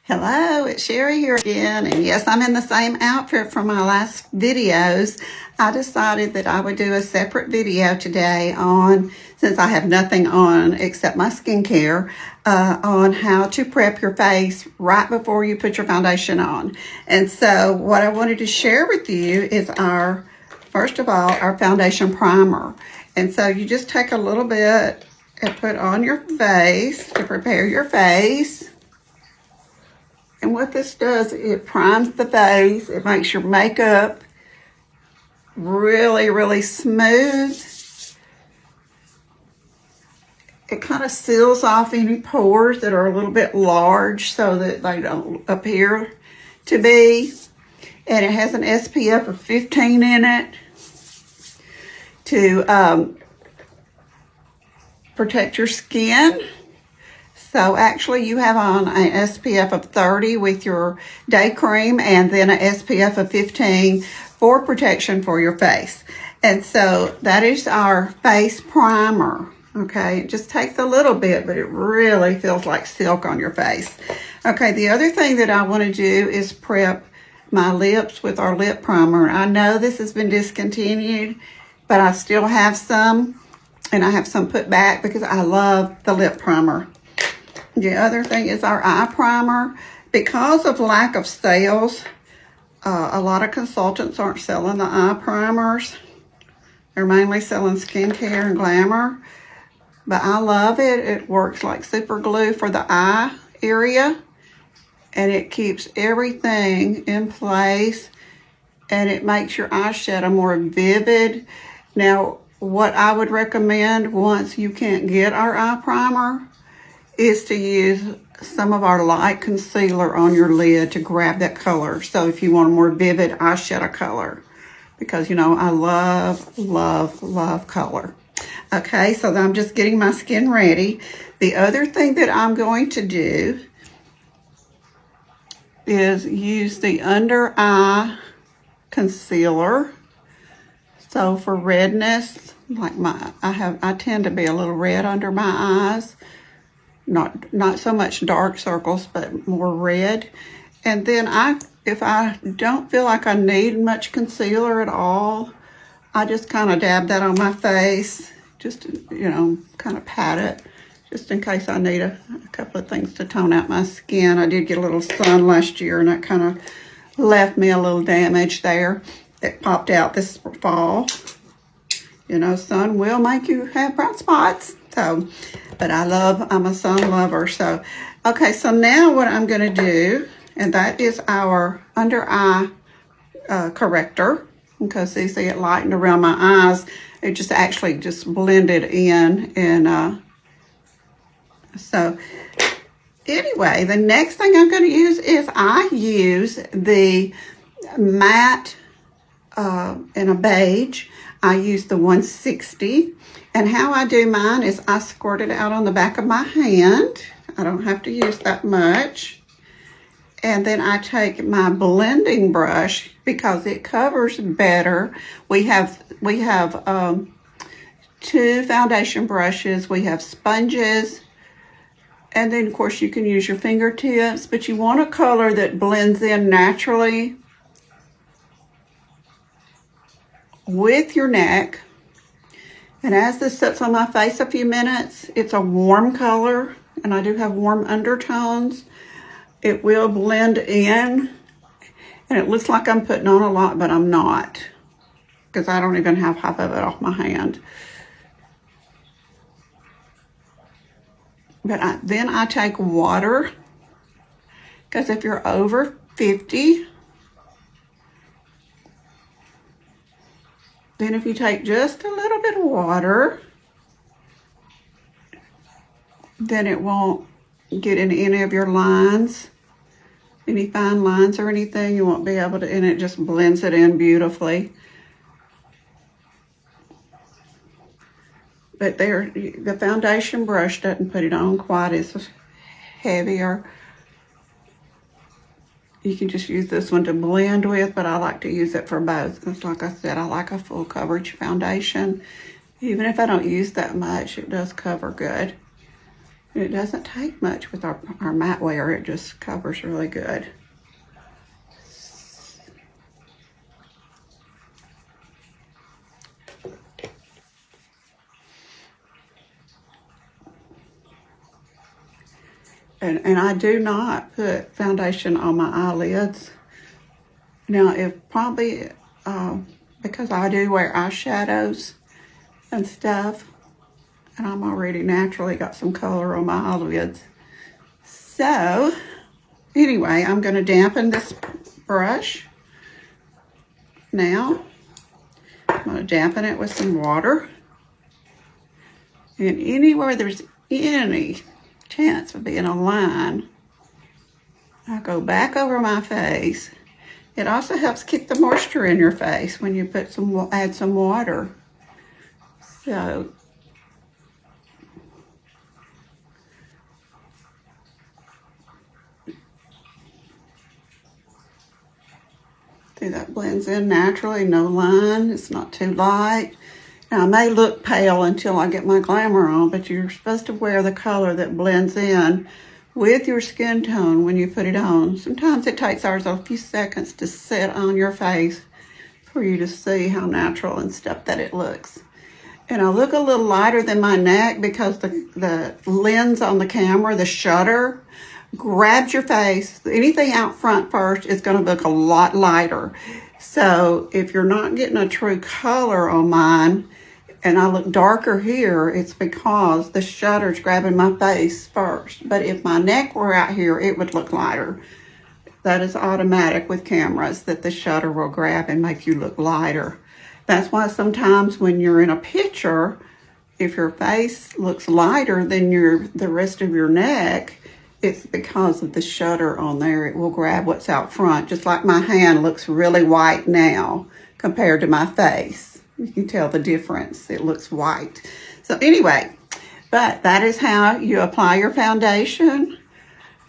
Hello, it's Sherry here again, and yes, I'm in the same outfit from my last videos. I decided that I would do a separate video today on, since I have nothing on except my skincare, on how to prep your face right before you put your foundation on. And so what I wanted to share with you is first of all, our foundation primer. And so you just take a little bit and put on your face to prepare your face. And what this does, it primes the face. It makes your makeup really, really smooth. It kind of seals off any pores that are a little bit large so that they don't appear to be. And it has an SPF of 15 in it to protect your skin. So actually you have on an SPF of 30 with your day cream and then an SPF of 15 for protection for your face. And so that is our face primer. Okay, it just takes a little bit, but it really feels like silk on your face. Okay, the other thing that I want to do is prep my lips with our lip primer. I know this has been discontinued, but I still have some, and I have some put back because I love the lip primer. The other thing is our eye primer. Because of lack of sales, a lot of consultants aren't selling the eye primers. They're mainly selling skincare and glamour. But I love it. It works like super glue for the eye area. And it keeps everything in place. And it makes your eyeshadow more vivid. Now, what I would recommend once you can't get our eye primer is to use some of our light concealer on your lid to grab that color. So if you want a more vivid eyeshadow color, because you know I love, love, love color. Okay, so I'm just getting my skin ready. The other thing that I'm going to do is use the under eye concealer. So for redness, like I tend to be a little red under my eyes. Not so much dark circles, but more red. And then if I don't feel like I need much concealer at all, I just kind of dab that on my face, just, kind of pat it, just in case I need a couple of things to tone out my skin. I did get a little sun last year, and that kind of left me a little damage there. It popped out this fall. Sun will make you have brown spots. So, but I'm a sun lover. So, okay, so now what I'm going to do, and that is our under eye corrector. Because you see it lightened around my eyes. It just actually just blended in. And so, anyway, the next thing I'm going to use is I use the matte in a beige. I use the 160. And how I do mine is I squirt it out on the back of my hand. I don't have to use that much. And then I take my blending brush because it covers better. We have two foundation brushes. We have sponges. And then, of course, you can use your fingertips. But you want a color that blends in naturally with your neck. And as this sits on my face a few minutes, it's a warm color, and I do have warm undertones. It will blend in, and it looks like I'm putting on a lot, but I'm not, because I don't even have half of it off my hand. But then I take water, because if you're over 50, then if you take just a little bit of water, then it won't get in any of your lines, any fine lines or anything. You won't be able to, and it just blends it in beautifully. But the foundation brush doesn't put it on quite as heavier. You can just use this one to blend with, but I like to use it for both. Because like I said, I like a full coverage foundation. Even if I don't use that much, it does cover good. And it doesn't take much with our matte wear. It just covers really good. And I do not put foundation on my eyelids. Now, if probably, because I do wear eyeshadows and stuff, and I'm already naturally got some color on my eyelids. So, anyway, I'm going to dampen this brush now. I'm going to dampen it with some water. And anywhere there's any chance of being a line, I go back over my face. It also helps keep the moisture in your face when you add some water. So see, that blends in naturally, no line, it's not too light. Now, I may look pale until I get my glamour on, but you're supposed to wear the color that blends in with your skin tone when you put it on. Sometimes it takes ours a few seconds to set on your face for you to see how natural and stuff that it looks. And I look a little lighter than my neck because the lens on the camera, the shutter, grabs your face. Anything out front first is going to look a lot lighter. So if you're not getting a true color on mine, and I look darker here, it's because the shutter's grabbing my face first. But if my neck were out here, it would look lighter. That is automatic with cameras, that the shutter will grab and make you look lighter. That's why sometimes when you're in a picture, if your face looks lighter than the rest of your neck, it's because of the shutter on there. It will grab what's out front, just like my hand looks really white now compared to my face. You can tell the difference. It looks white. So anyway, but that is how you apply your foundation.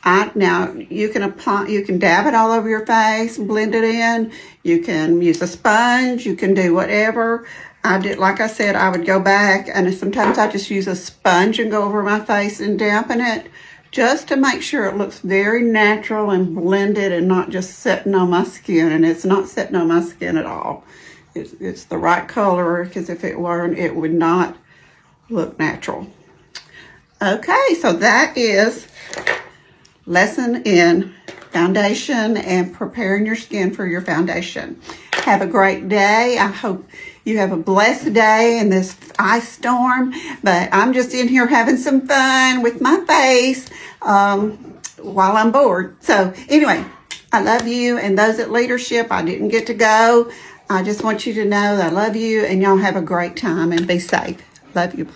Now you can dab it all over your face, blend it in. You can use a sponge. You can do whatever. Like I said, I would go back, and sometimes I just use a sponge and go over my face and dampen it, just to make sure it looks very natural and blended and not just sitting on my skin. And it's not sitting on my skin at all. It's the right color, because if it weren't, it would not look natural. Okay, so that is lesson in foundation and preparing your skin for your foundation. Have a great day. I hope you have a blessed day in this ice storm, but I'm just in here having some fun with my face while I'm bored. So anyway, I love you, and those at leadership, I didn't get to go. I just want you to know that I love you, and y'all have a great time and be safe. Love you. Bye.